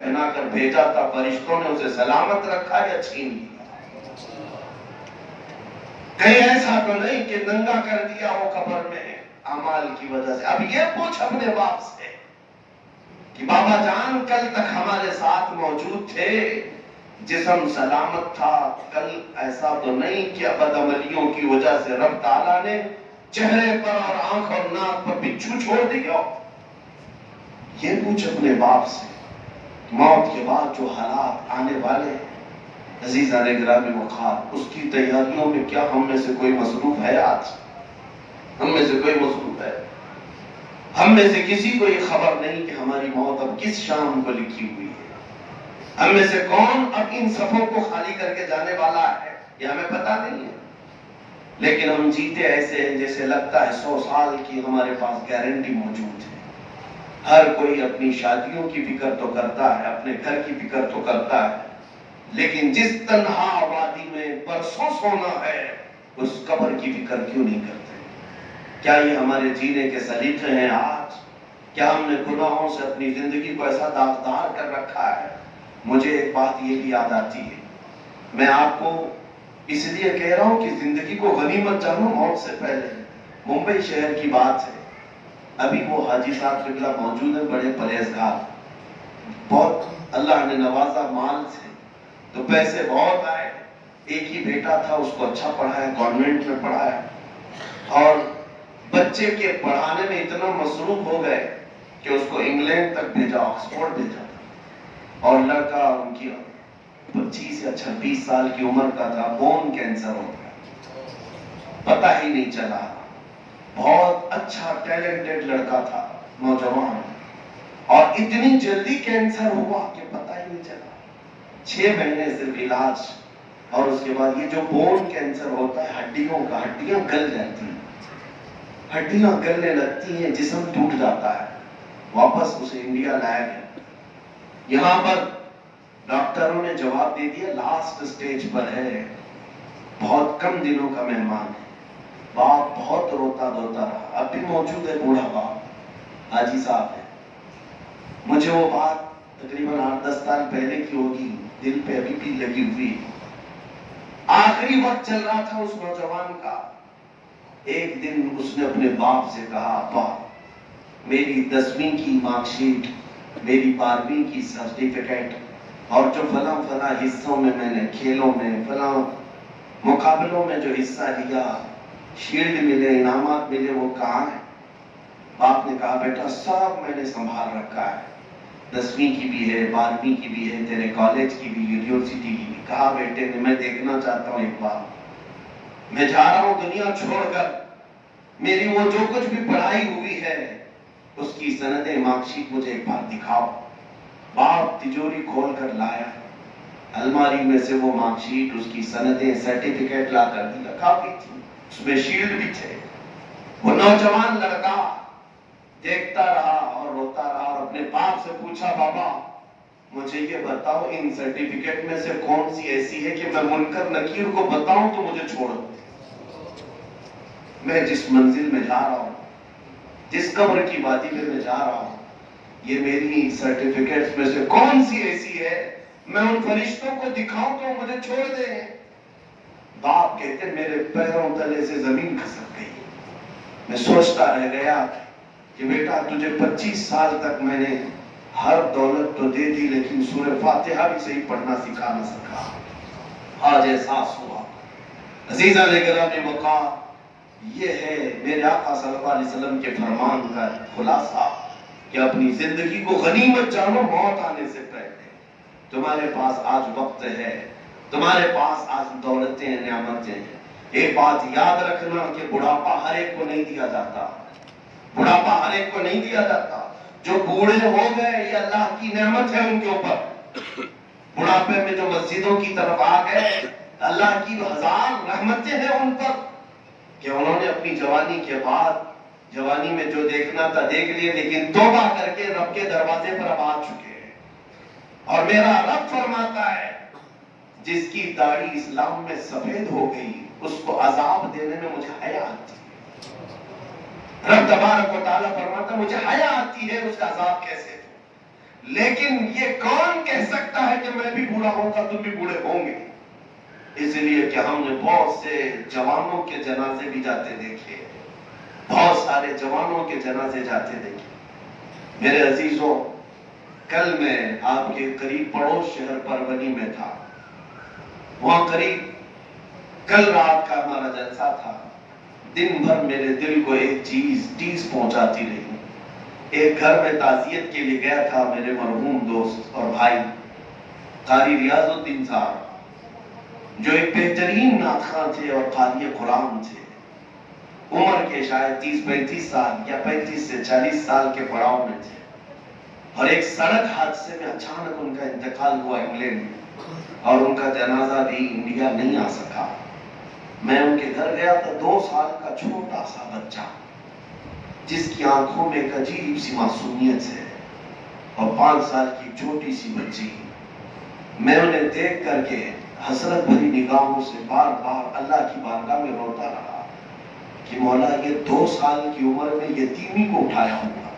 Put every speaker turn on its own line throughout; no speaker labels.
پہنا کر بھیجا تھا، فرشتوں نے اسے سلامت رکھا یا چھین لیا؟ کہیں ایسا تو نہیں کہ ننگا کر دیا ہو قبر میں اعمال کی وجہ سے۔ اب یہ پوچھ اپنے باپ سے کہ بابا جان کل تک ہمارے ساتھ موجود تھے، جسم سلامت تھا، کل ایسا تو نہیں کہ بدعملیوں کی وجہ سے رب تعالیٰ نے چہرے پر اور آنکھ اور ناک پر بچھو چھوڑ دیا؟ یہ پوچھ اپنے باپ سے۔ موت کے بعد جو حالات آنے والے ہیں عزیزان گرامی وقار، اس کی تیاریوں میں کیا ہم میں سے کوئی مصروف ہے؟ آج ہم میں سے کوئی مصروف ہے؟ ہم میں سے کسی کو یہ خبر نہیں کہ ہماری موت اب کس شام کو لکھی ہوئی ہے؟ ہم میں سے کون اب ان صفوں کو خالی کر کے جانے والا ہے یہ ہمیں پتہ نہیں ہے، لیکن ہم جیتے ایسے ہیں جیسے لگتا ہے 100 سال کی ہمارے پاس گارنٹی موجود ہے۔ ہر کوئی اپنی شادیوں کی فکر تو کرتا ہے، اپنے گھر کی فکر تو کرتا ہے، لیکن جس تنہا وادی میں برسوں سونا ہے اس قبر کی فکر کیوں نہیں کرتے؟ کیا یہ ہمارے جینے کے سلیقے ہیں؟ آج کیا ہم نے گناہوں سے اپنی زندگی کو ایسا داغدار کر رکھا ہے؟ مجھے ایک بات یہ بھی یاد آتی ہے، میں آپ کو اس لیے کہہ رہا ہوں کہ زندگی کو غنیمت جانو موت سے پہلے۔ ممبئی شہر کی بات ہے، ابھی وہ حاجی صاحب قبلہ موجود ہیں، بڑے پرہیزگار، بہت اللہ نے نوازا مال سے، تو پیسے بہت آئے، ایک ہی بیٹا تھا، اس کو اچھا پڑھایا، گورنمنٹ میں پڑھایا، اور بچے کے پڑھانے میں اتنا مصروف ہو گئے کہ اس کو انگلینڈ تک بھیجا، آکسفورڈ بھیجا، اور لڑکا ان کی 25 یا 26 سال کی عمر کا تھا، بون کینسر ہو گیا، پتہ ہی نہیں چلا۔ بہت اچھا ٹیلنٹڈ لڑکا تھا، نوجوان، اور اتنی جلدی کینسر ہوا کہ پتہ ہی نہیں چلا۔ 6 مہینے صرف علاج، اور اس کے بعد یہ جو بون کینسر ہوتا ہے ہڈیوں کا، ہڈیاں گل جاتی ہیں، ہڈیاں گلنے لگتی ہیں، جسم ٹوٹ جاتا ہے۔ واپس اسے انڈیا لایا گیا، یہاں پر ڈاکٹروں نے جواب دے دیا لاسٹ سٹیج پر ہے، بہت کم دنوں کا مہمان ہے۔ باپ بہت روتا دھوتا رہا، اب بھی موجود ہے بوڑھا باپ، حاجی صاحب ہے۔ مجھے وہ بات تقریباً 8-10 سال پہلے کی ہوگی، دل پہ ابھی بھی لگی ہوئی۔ آخری وقت چل رہا تھا اس نوجوان کا، ایک دن اس نے اپنے باپ سے کہا، ابا میری 10ویں کی مارک شیٹ، میری 12ویں کی سرٹیفکیٹ، اور جو فلاں فلاں حصوں میں میں نے کھیلوں میں فلاں مقابلوں میں جو حصہ لیا، شیلڈ ملے، انعامات ملے، وہ کہاں ہیں؟ باپ نے کہا بیٹا سب میں نے سنبھال رکھا ہے، 10ویں کی بھی ہے، 12ویں کی بھی ہے، تیرے کالج کی بھی، یونیورسٹی کی بھی۔ کہا بیٹے نے میں دیکھنا چاہتا ہوں ایک بار، میں جا رہا ہوں دنیا چھوڑ کر، میری وہ جو کچھ بھی پڑھائی ہوئی ہے اس کی سندیں، مارک شیٹ مجھے ایک بار دکھاؤ۔ باپ تجوری کھول کر لایا، الماری میں سے وہ مارک شیٹ، اس کی سندیں، سرٹیفکیٹ لا کر دیا، کافی تھی، اس میں شیلڈ بھی تھے۔ وہ نوجوان لڑکا دیکھتا رہا اور روتا رہا، اور اپنے باپ سے پوچھا بابا مجھے یہ بتاؤ ان سرٹیفکیٹ میں سے کون سی ایسی ہے کہ میں منکر نکیر کو بتاؤں تو مجھے چھوڑ دو؟ میں جس منزل میں جا رہا ہوں، جس قبر کی وادی میں میں جا رہا ہوں، یہ میری سرٹیفکیٹس میں سے کون سی ایسی ہے میں ان فرشتوں کو دکھاؤں تو مجھے چھوڑ دیں؟ باپ کہتے میرے پیروں تلے سے زمین کھسک گئی، میں سوچتا رہ گیا کہ بیٹا تجھے 25 سال تک میں نے ہر دولت تو دے دی، لیکن سورہ فاتحہ بھی صحیح پڑھنا سکھا نہ سکا۔ آج احساس ہوا عزیزان گرامی وقار، یہ ہے میرے آقا صلی اللہ علیہ وسلم کے فرمان کا خلاصہ کہ اپنی زندگی کو غنیمت جانو موت آنے سے پہلے۔ تمہارے پاس آج وقت ہے، تمہارے پاس آج دولتیں ہیں، نعمتیں ہیں۔ ایک بات یاد رکھنا کہ بڑھاپا ہر ایک کو نہیں دیا جاتا، بڑھاپا ہر ایک کو نہیں دیا جاتا۔ جو بوڑھے ہو گئے یہ اللہ کی نعمت ہے ان کے اوپر، بڑھاپے میں جو مسجدوں کی طرف آ گئے اللہ کی 1000 رحمتیں ہیں ان پر کہ انہوں نے اپنی جوانی کے بعد، جوانی میں جو دیکھنا تھا دیکھ لیے، لیکن توبہ کر کے رب کے دروازے پر اب آ چکے ہیں۔ اور میرا رب فرماتا ہے جس کی داڑھی اسلام میں سفید ہو گئی اس کو عذاب دینے میں مجھے حیا آتی ہے۔ رب تبارک و تعالیٰ فرماتا ہے مجھے حیا آتی ہے اس کا عذاب کیسے دوں، لیکن یہ کون बूढ़ा होगा, तुम भी बूढ़े होंगे। इसलिए कि हमने बहुत से जवानों के जनाजे भी जाते देखे, बहुत सारे जवानों के जनाजे जाते देखे। मेरे अजीजों, कल मैं आपके करीब पड़ोस शहर परवनी में था। वहां करीब कल रात का हमारा जलसा था। दिन भर मेरे दिल को एक चीज टीस पहुंचाती रही। एक घर में ताजियत के लिए गया था मेरे मरहूम दोस्त और भाई कारी रियाजुद्दीन साहब, जो एक बेहतरीन नातखां थे और कारी कुरान थे। उम्र के शायद 30-35 साल या 35 से 40 साल के पड़ाव में थे, और एक सड़क हादसे में अचानक उनका इंतकाल हुआ इंग्लैंड में, और उनका जनाजा भी इंडिया नहीं आ सका। मैं उनके घर गया था। 2 साल का छोटा सा बच्चा जिसकी आंखों में एक अजीब सी मासूमियत है, और 5 साल की छोटी सी बच्ची। मैं उन्हें देख करके हसरत भरी निगाहों से बार बार अल्लाह की बारगाह में रोता रहा कि मौला, ये 2 साल की उम्र में यतीमी को उठाया हुआ,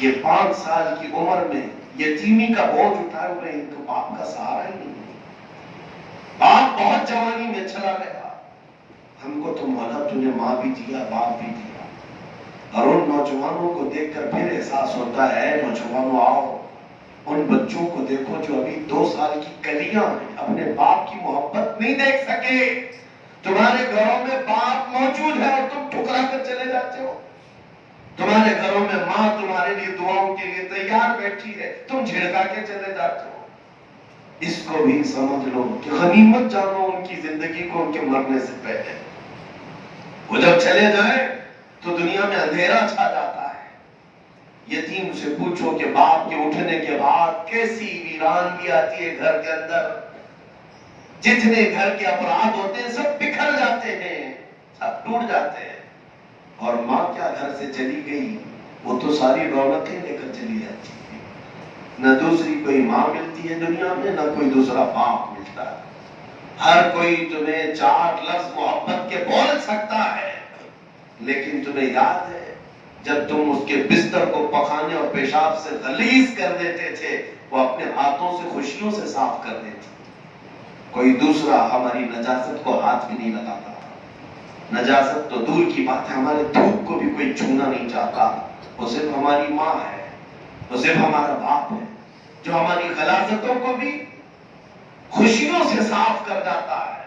ये 5 साल की उम्र में यतीमी का बोझ उठाए हुए इनको बाप का सहारा ही नहीं। बाप बहुत जवानी में चला गया। हमको तो मौला तूने माँ भी दिया, बाप भी दिया। और उन नौजवानों को देखकर फिर एहसास होता है, नौजवानों आओ, उन बच्चों को देखो जो अभी 2 साल की कलियां हैं, अपने बाप की मोहब्बत नहीं देख सके। तुम्हारे घरों में बाप मौजूद है और तुम ठुकरा कर चले जाते हो। तुम्हारे घरों में माँ तुम्हारे लिए दुआओं के लिए तैयार बैठी है, तुम झिड़का के चले जाते हो। इसको भी समझ लो कि गनीमत जानो उनकी जिंदगी को, उनके मरने से पहले। वो जब चले जाए तो दुनिया में अंधेरा छा जाता है। यतीम से पूछो कि बाप के उठने के बाद कैसी वीरानगी आती है घर के अंदर। जितने घर के अपराध होते हैं सब बिखर जाते हैं, सब टूट जाते हैं। और माँ क्या घर से चली गई, वो तो सारी रौनकें लेकर चली जाती है। न दूसरी कोई माँ मिलती है दुनिया में, न कोई दूसरा बाप मिलता है। हर कोई तुम्हें 4 लफ्ज मोहब्बत के बोल सकता है, लेकिन तुम्हें याद है जब तुम उसके बिस्तर को पखाने और पेशाब से गलीज कर देते थे, वो अपने हाथों से खुशियों से साफ कर देती। कोई दूसरा हमारी नजासत को हाथ भी नहीं लगाता। नजासत तो दूर की बात है, हमारे धूप को भी कोई छूना नहीं चाहता। वो सिर्फ हमारी माँ है, वो सिर्फ हमारा बाप है, जो हमारी गलाजतों को भी खुशियों से साफ कर जाता है।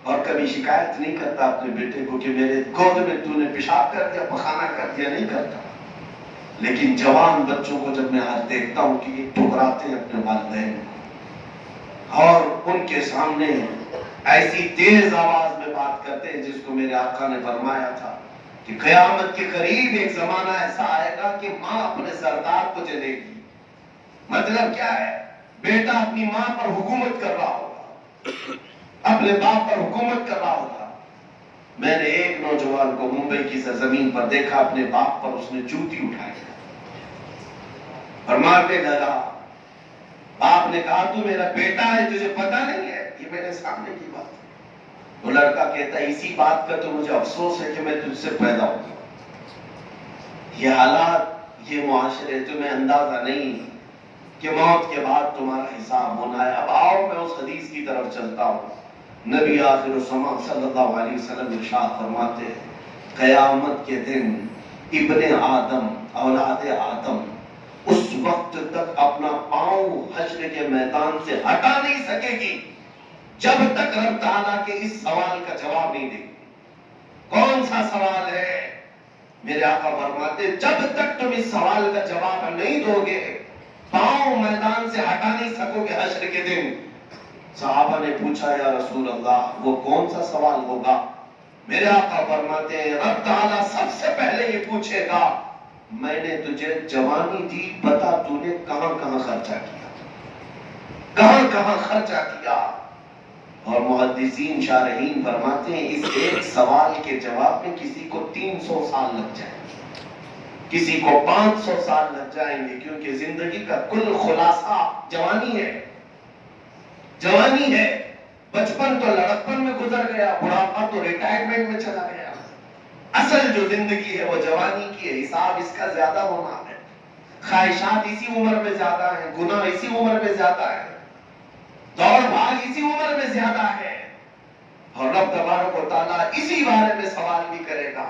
और कभी शिकायत नहीं करता अपने बेटे को कि मेरे गोद में तूने पेशाब कर दिया, पखाना कर दिया, नहीं करता। लेकिन जवान बच्चों को जब मैं आज देखता हूं कि ये ठुकराते हैं अपने वालिदैन को, और उनके सामने ऐसी तेज आवाज में बात करते हैं जिसको मेरे आका ने फरमाया था कि क़यामत के करीब एक जमाना ऐसा आएगा कि माँ अपने सरदार को जलेगी। मतलब क्या है, बेटा अपनी माँ पर हुकूमत कर रहा होगा, अपने बाप पर हुकूमत कर रहा होगा। मैंने एक नौजवान को मुंबई की सरजमीन पर देखा, अपने बाप पर उसने जूती उठाई और मारने लगा। बाप ने कहा तू मेरा बेटा है, तुझे पता नहीं है? ये मेरे सामने की बात है। वो लड़का कहता है इसी बात का तो मुझे अफसोस है कि मैं तुझसे पैदा हुआ। ये हालात, ये मुआशरे, तुम्हें अंदाजा नहीं कि मौत के बाद तुम्हारा हिसाब होना है। अब आओ मैं उस हदीस की तरफ चलता हूँ। नबी आखिर ज़मान सल्लल्लाहु अलैहि वसल्लम इरशाद फरमाते हैं, क़यामत के दिन इब्ने आदम, औलाद आदम, उस वक्त तक अपना पांव हश्र के मैदान से हटा नहीं सकेगी जब तक रब ताला के इस सवाल का जवाब नहीं देगी। कौन सा सवाल है? मेरे आका फरमाते जब तक तुम इस सवाल का जवाब नहीं दोगे, पांव मैदान से हटा नहीं सकोगे हश्र के दिन। सहाबा ने पूछा या रसूल अल्लाह, वो कौन सा सवाल होगा? मेरे आका फरमाते हैं रब ताला सबसे पहले ये पूछेगा, मैंने तुझे जवानी दी, बता तूने कहां कहां खर्चा किया, कहां कहां खर्चा किया। और मुहद्दिसीन शारहीन फरमाते हैं इस एक सवाल के जवाब में किसी को 300 साल लग जाएंगे, किसी को 500 साल लग जाएंगे, क्योंकि जिंदगी का कुल खुलासा जवानी है। जवानी है, बचपन तो लड़कपन में गुजर गया, बुढ़ापा तो रिटायरमेंट में चला गया। असल जो जिंदगी है वो जवानी की है। हिसाब इसका ज्यादा होना है, ख्वाहिशात इसी उम्र में ज्यादा है, गुनाह इसी उम्र में ज्यादा है। भाग इसी उम्र में ज्यादा है, और रब तबारक व तआला इसी बारे में सवाल भी करेगा।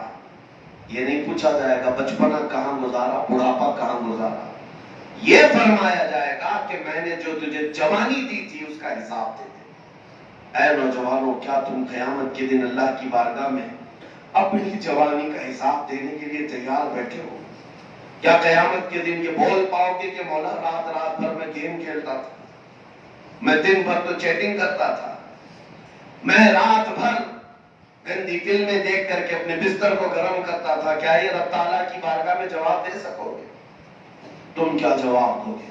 ये नहीं पूछा जाएगा बचपना कहाँ गुजारा, बुढ़ापा कहाँ गुजारा। ये फरमाया जाएगा कि मैंने जो तुझे जवानी दी थी उसका हिसाब दे दे। ऐ नौजवानों, क्या तुम क़यामत के दिन अल्लाह की बारगाह में अपनी जवानी का हिसाब देने के लिए तैयार बैठे हो? क्या क़यामत के दिन ये बोल पाओगे कि मौला रात रात भर मैं गेम खेलता था, मैं दिन भर तो चैटिंग करता था, मैं रात भर गंदी फिल्में देख करके अपने बिस्तर को गर्म करता था? क्या ये रब ताला की बारगाह में जवाब दे सकोगे? तुम क्या जवाब दोगे?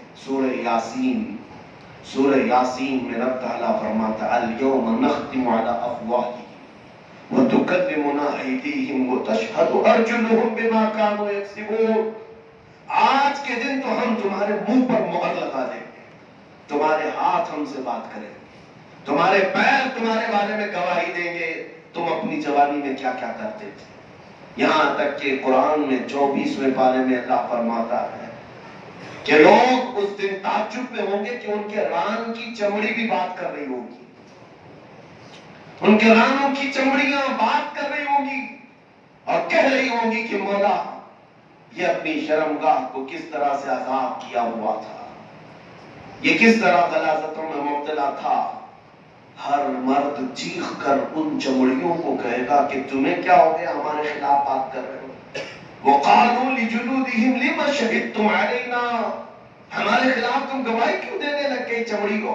सूरह यासीन में रब ताला फरमाता अल यौम नख्तिमु अला अफ़वाहिहिम व तुकल्लिमुना अयदीहिम व तशहदु अर्जुलुहुम बिमा कानू यक्सिबून। आज के दिन तो हम तुम्हारे मुंह पर मोहर लगा देंगे, तुम्हारे हाथ हमसे बात करेंगे, तुम्हारे पैर तुम्हारे बारे में गवाही देंगे तुम अपनी जवानी में क्या क्या करते थे। यहां तक कि कुरान में 24वें पारे में अल्लाह फरमाता है कि लोग उस दिन ताज्जुब में होंगे कि उनके रान की चमड़ी भी बात कर रही होगी, उनके रानों की चमड़ियां बात कर रही होंगी और कह रही होंगी कि मौला ये अपनी शर्मगाह को किस तरह से आजाद किया हुआ था, ये किस तरह गलाजतों में मुब्तला था। हर मर्द चीख कर उन चमड़ियों को कहेगा कि तुम्हें क्या हो गया, हमारे खिलाफ बात कर रहे हो। वो क़ालू लिजुलूदिहिम लिमा शहिदतुम अलैना, हमारे खिलाफ तुम गवाही क्यों देने लग गई चमड़ी को?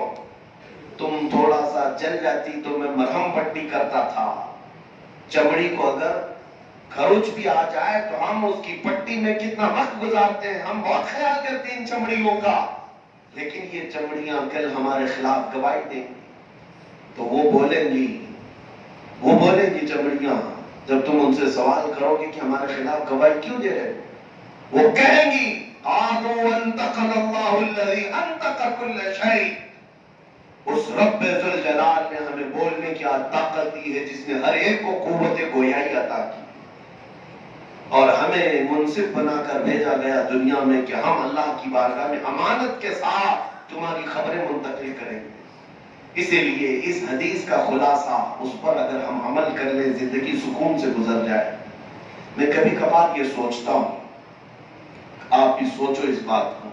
तुम थोड़ा सा जल जाती तो मैं मरहम पट्टी करता था। चमड़ी को अगर खरोच भी आ जाए तो हम उसकी पट्टी में कितना वक्त गुजारते हैं, हम बहुत ख्याल करते हैं इन चमड़ियों का, लेकिन ये चमड़ियां कल हमारे खिलाफ गवाही देंगी तो वो बोलेंगी चमड़ियां, जब तुम उनसे सवाल करोगे कि हमारे खिलाफ गवाही क्यों दे रहे हो, वो कहेंगी आदो अंतक़ल्लाहु अल्लज़ी अंतक़ कुल्ल शै, उस रब्बे ज़ुल जलाल ने हमें बोलने की ताकत दी है जिसने हर एक को क़ुव्वत गोयाई अता की और हमें मुनसिफ बनाकर भेजा गया दुनिया में कि हम अल्लाह की बारगाह में अमानत के साथ तुम्हारी खबरें मुंतकिल करेंगे। इसीलिए इस हदीस का खुलासा, उस पर अगर हम अमल कर ले जिंदगी सुकून से गुजर जाए। मैं कभी कभार ये सोचता हूँ, आप भी सोचो इस बात को,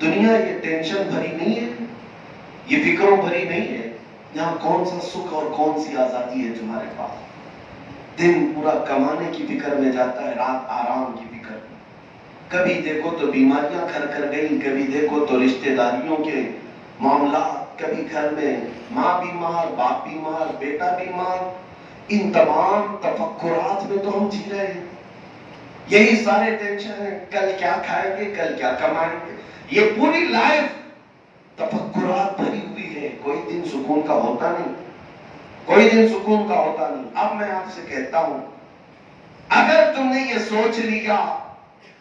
दुनिया ये टेंशन भरी नहीं है, ये फिक्रों भरी नहीं है। यहाँ कौन सा सुख और कौन सी आजादी है तुम्हारे पास? दिन पूरा कमाने की फिक्र में जाता है, रात आराम की फिक्र में। कभी देखो तो बीमारियां घर कर गई, कभी देखो तो रिश्तेदारियों के मामला, कभी घर में माँ बीमार, बाप बीमार, बेटा बीमार। इन तमाम तफक्कुरात में तो हम जी रहे हैं। यही सारे टेंशन है, कल क्या खाएंगे, कल क्या कमाएंगे। ये पूरी लाइफ तफक्कुरात भरी हुई है, कोई दिन सुकून का होता नहीं, कोई दिन सुकून का होता नहीं। अब मैं आपसे कहता हूं, अगर तुमने ये सोच लिया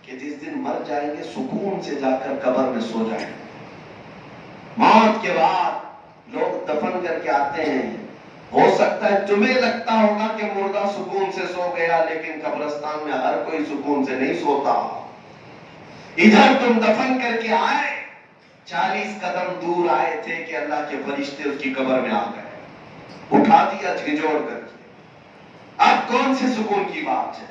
कि जिस दिन मर जाएंगे सुकून से जाकर कब्र में सो जाएंगे, मौत के बाद लोग दफन करके आते हैं, हो सकता है तुम्हें लगता होगा कि मुर्दा सुकून से सो गया, लेकिन कब्रिस्तान में हर कोई सुकून से नहीं सोता। इधर तुम दफन करके आए, 40 कदम दूर आए थे कि अल्लाह के फरिश्ते उसकी कब्र में आ गए, उठा दिया झिझोड़ करके। अब कौन से सुकून की बात है?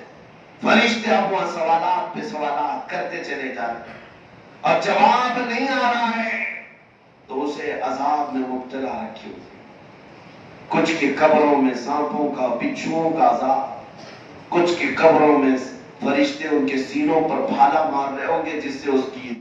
फरिश्ते अब वहां सवालात पे सवालात करते चले जाते और जवाब नहीं आ रहा है तो उसे अजाब में मुब्तला रखे हुए। कुछ के कब्रों में सांपों का, बिच्छुओं का अजाब, कुछ के कब्रों में फरिश्ते उनके सीनों पर भाला मार रहे होंगे जिससे उसकी